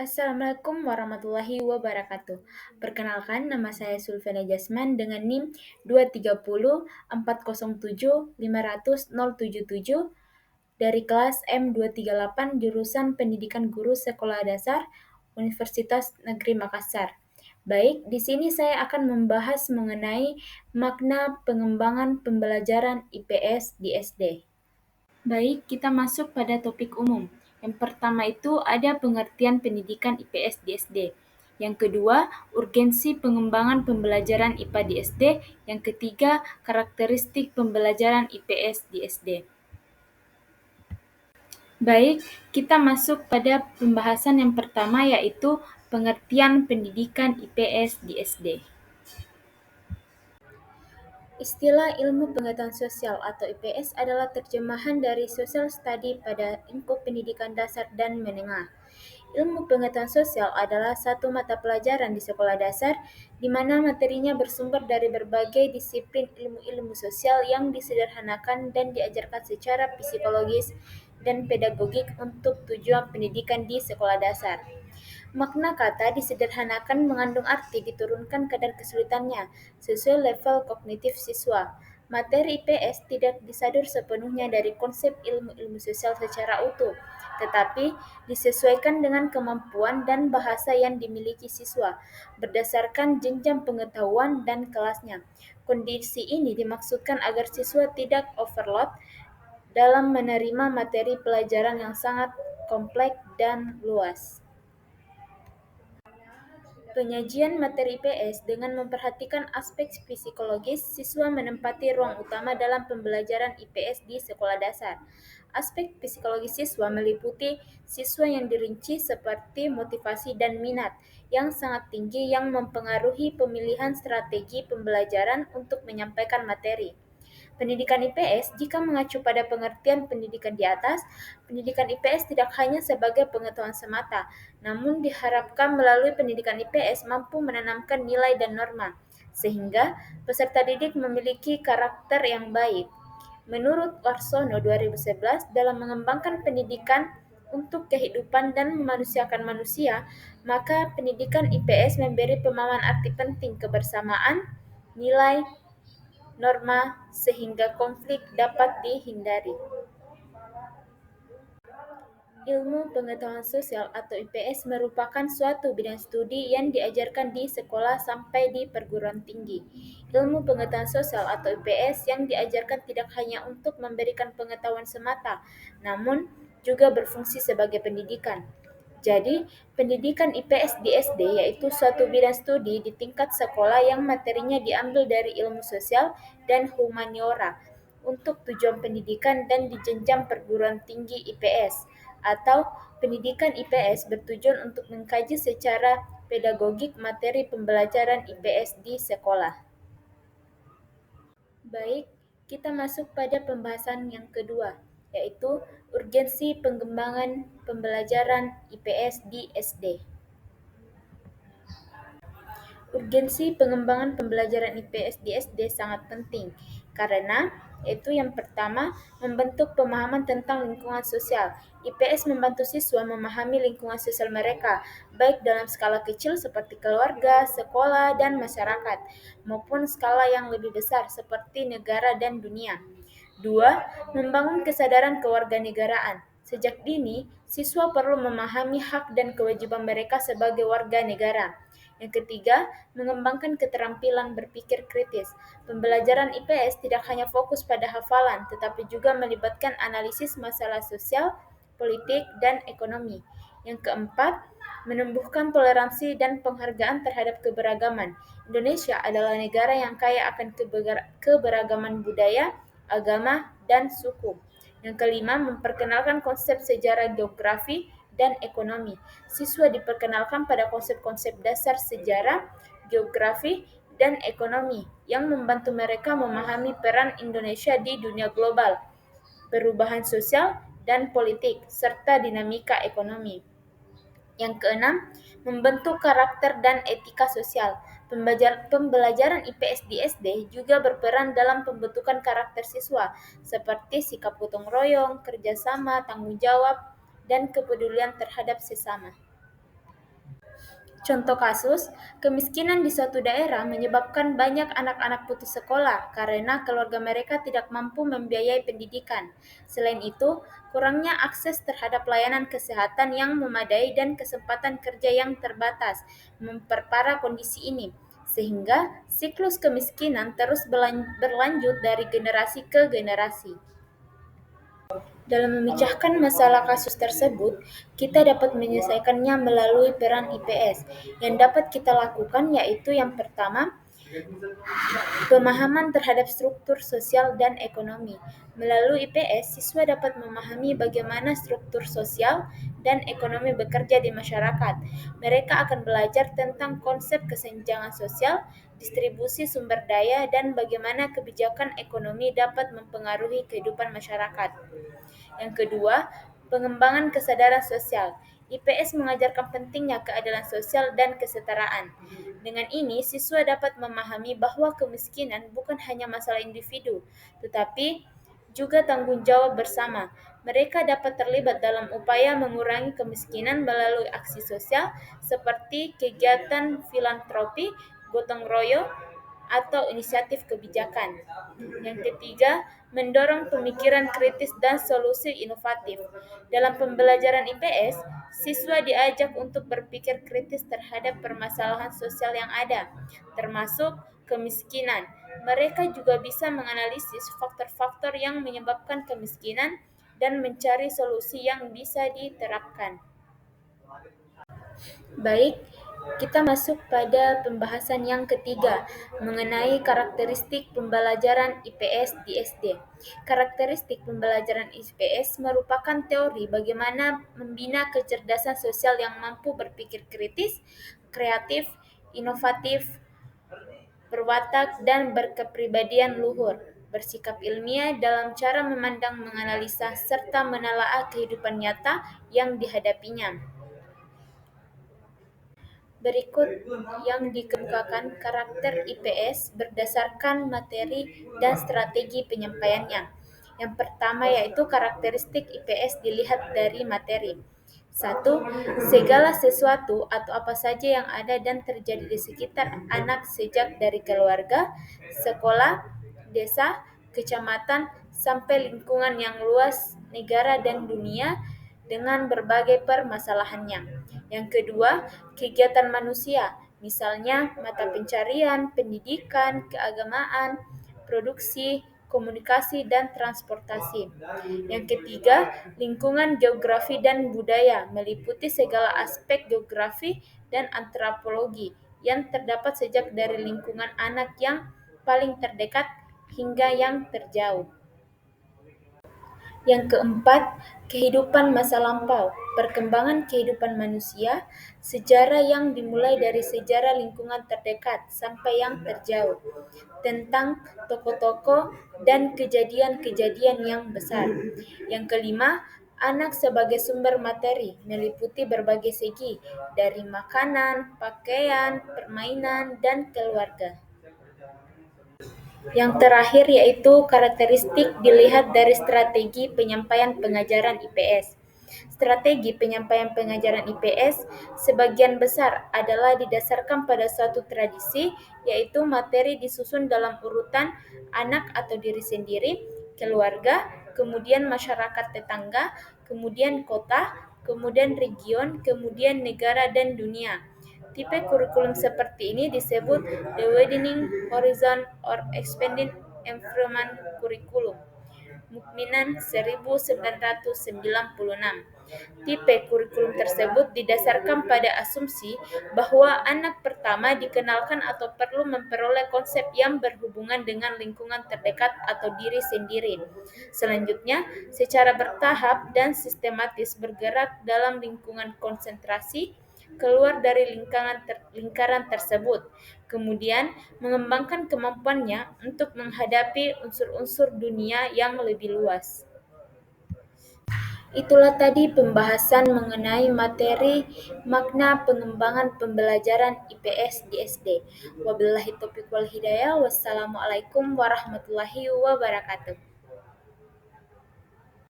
Assalamualaikum warahmatullahi wabarakatuh. Perkenalkan, nama saya Sulfena Jasman dengan NIM 23040750077 dari kelas M238 jurusan Pendidikan Guru Sekolah Dasar Universitas Negeri Makassar. Baik, di sini saya akan membahas mengenai makna pengembangan pembelajaran IPS di SD. Baik, kita masuk pada topik umum. Yang pertama itu ada pengertian pendidikan IPS di SD. Yang kedua, urgensi pengembangan pembelajaran IPA di SD. Yang ketiga, karakteristik pembelajaran IPS di SD. Baik, kita masuk pada pembahasan yang pertama yaitu pengertian pendidikan IPS di SD. Istilah ilmu pengetahuan sosial atau IPS adalah terjemahan dari social study pada lingkup pendidikan dasar dan menengah. Ilmu pengetahuan sosial adalah satu mata pelajaran di sekolah dasar di mana materinya bersumber dari berbagai disiplin ilmu-ilmu sosial yang disederhanakan dan diajarkan secara psikologis dan pedagogik untuk tujuan pendidikan di sekolah dasar. Makna kata disederhanakan mengandung arti diturunkan kadar kesulitannya sesuai level kognitif siswa. Materi IPS tidak disadur sepenuhnya dari konsep ilmu-ilmu sosial secara utuh, tetapi disesuaikan dengan kemampuan dan bahasa yang dimiliki siswa berdasarkan jenjang pengetahuan dan kelasnya. Kondisi ini dimaksudkan agar siswa tidak overload dalam menerima materi pelajaran yang sangat kompleks dan luas. Penyajian materi IPS dengan memperhatikan aspek psikologis, siswa menempati ruang utama dalam pembelajaran IPS di sekolah dasar. Aspek psikologis siswa meliputi siswa yang dirinci seperti motivasi dan minat yang sangat tinggi yang mempengaruhi pemilihan strategi pembelajaran untuk menyampaikan materi. Pendidikan IPS, jika mengacu pada pengertian pendidikan di atas, pendidikan IPS tidak hanya sebagai pengetahuan semata, namun diharapkan melalui pendidikan IPS mampu menanamkan nilai dan norma, sehingga peserta didik memiliki karakter yang baik. Menurut Warsono 2011, dalam mengembangkan pendidikan untuk kehidupan dan memanusiakan manusia, maka pendidikan IPS memberi pemahaman arti penting kebersamaan, nilai, norma sehingga konflik dapat dihindari. Ilmu pengetahuan sosial atau IPS merupakan suatu bidang studi yang diajarkan di sekolah sampai di perguruan tinggi. Ilmu pengetahuan sosial atau IPS yang diajarkan tidak hanya untuk memberikan pengetahuan semata, namun juga berfungsi sebagai pendidikan. Jadi, pendidikan IPS di SD yaitu suatu bidang studi di tingkat sekolah yang materinya diambil dari ilmu sosial dan humaniora untuk tujuan pendidikan dan di jenjang perguruan tinggi IPS atau pendidikan IPS bertujuan untuk mengkaji secara pedagogik materi pembelajaran IPS di sekolah. Baik, kita masuk pada pembahasan yang kedua, yaitu urgensi pengembangan pembelajaran IPS di SD. Urgensi pengembangan pembelajaran IPS di SD sangat penting karena itu yang pertama, membentuk pemahaman tentang lingkungan sosial. IPS membantu siswa memahami lingkungan sosial mereka, baik dalam skala kecil seperti keluarga, sekolah, dan masyarakat, maupun skala yang lebih besar seperti negara dan dunia. Dua, membangun kesadaran kewarganegaraan. Sejak dini, siswa perlu memahami hak dan kewajiban mereka sebagai warga negara. Yang ketiga, mengembangkan keterampilan berpikir kritis. Pembelajaran IPS tidak hanya fokus pada hafalan, tetapi juga melibatkan analisis masalah sosial, politik, dan ekonomi. Yang keempat, menumbuhkan toleransi dan penghargaan terhadap keberagaman. Indonesia adalah negara yang kaya akan keberagaman budaya, agama, dan suku. Yang kelima, memperkenalkan konsep sejarah geografi dan ekonomi. Siswa diperkenalkan pada konsep-konsep dasar sejarah, geografi, dan ekonomi yang membantu mereka memahami peran Indonesia di dunia global, perubahan sosial dan politik, serta dinamika ekonomi. Yang keenam, membentuk karakter dan etika sosial. Pembelajaran IPS di SD juga berperan dalam pembentukan karakter siswa, seperti sikap gotong royong, kerjasama, tanggung jawab, dan kepedulian terhadap sesama. Contoh kasus, kemiskinan di suatu daerah menyebabkan banyak anak-anak putus sekolah karena keluarga mereka tidak mampu membiayai pendidikan. Selain itu, kurangnya akses terhadap layanan kesehatan yang memadai dan kesempatan kerja yang terbatas memperparah kondisi ini, sehingga siklus kemiskinan terus berlanjut dari generasi ke generasi. Dalam memecahkan masalah kasus tersebut, kita dapat menyelesaikannya melalui peran IPS. Yang dapat kita lakukan yaitu yang pertama, pemahaman terhadap struktur sosial dan ekonomi. Melalui IPS, siswa dapat memahami bagaimana struktur sosial dan ekonomi bekerja di masyarakat. Mereka akan belajar tentang konsep kesenjangan sosial, distribusi sumber daya, dan bagaimana kebijakan ekonomi dapat mempengaruhi kehidupan masyarakat. Yang kedua, pengembangan kesadaran sosial. IPS mengajarkan pentingnya keadilan sosial dan kesetaraan. Dengan ini, siswa dapat memahami bahwa kemiskinan bukan hanya masalah individu, tetapi juga tanggung jawab bersama. Mereka dapat terlibat dalam upaya mengurangi kemiskinan melalui aksi sosial seperti kegiatan filantropi, gotong royong, atau inisiatif kebijakan. Yang ketiga, mendorong pemikiran kritis dan solusi inovatif. Dalam pembelajaran IPS, siswa diajak untuk berpikir kritis terhadap permasalahan sosial yang ada, termasuk kemiskinan. Mereka juga bisa menganalisis faktor-faktor yang menyebabkan kemiskinan dan mencari solusi yang bisa diterapkan. Baik, kita masuk pada pembahasan yang ketiga mengenai karakteristik pembelajaran IPS di SD. Karakteristik pembelajaran IPS merupakan teori bagaimana membina kecerdasan sosial yang mampu berpikir kritis, kreatif, inovatif, berwatak, dan berkepribadian luhur, bersikap ilmiah dalam cara memandang, menganalisa, serta menelaah kehidupan nyata yang dihadapinya. Berikut yang dikemukakan karakter IPS berdasarkan materi dan strategi penyampaiannya. Yang pertama yaitu karakteristik IPS dilihat dari materi. 1. Segala sesuatu atau apa saja yang ada dan terjadi di sekitar anak sejak dari keluarga, sekolah, desa, kecamatan, sampai lingkungan yang luas, negara dan dunia dengan berbagai permasalahannya. Yang kedua, kegiatan manusia, misalnya mata pencarian, pendidikan, keagamaan, produksi, komunikasi, dan transportasi. Yang ketiga, lingkungan geografi dan budaya, meliputi segala aspek geografi dan antropologi yang terdapat sejak dari lingkungan anak yang paling terdekat hingga yang terjauh. Yang keempat, kehidupan masa lampau, perkembangan kehidupan manusia, sejarah yang dimulai dari sejarah lingkungan terdekat sampai yang terjauh, tentang tokoh-tokoh dan kejadian-kejadian yang besar. Yang kelima, anak sebagai sumber materi, meliputi berbagai segi, dari makanan, pakaian, permainan, dan keluarga. Yang terakhir yaitu karakteristik dilihat dari strategi penyampaian pengajaran IPS. Strategi penyampaian pengajaran IPS sebagian besar adalah didasarkan pada suatu tradisi, yaitu materi disusun dalam urutan anak atau diri sendiri, keluarga, kemudian masyarakat tetangga, kemudian kota, kemudian region, kemudian negara dan dunia. Tipe kurikulum seperti ini disebut the widening horizon or expanding environment curriculum. Mukminan 1996. Tipe kurikulum tersebut didasarkan pada asumsi bahwa anak pertama dikenalkan atau perlu memperoleh konsep yang berhubungan dengan lingkungan terdekat atau diri sendiri. Selanjutnya, secara bertahap dan sistematis bergerak dalam lingkungan konsentrasi, keluar dari lingkaran tersebut, kemudian mengembangkan kemampuannya untuk menghadapi unsur-unsur dunia yang lebih luas. Itulah tadi pembahasan mengenai materi makna pengembangan pembelajaran IPS di SD. Wabillahi taufiq wal hidayah. Wassalamualaikum warahmatullahi wabarakatuh.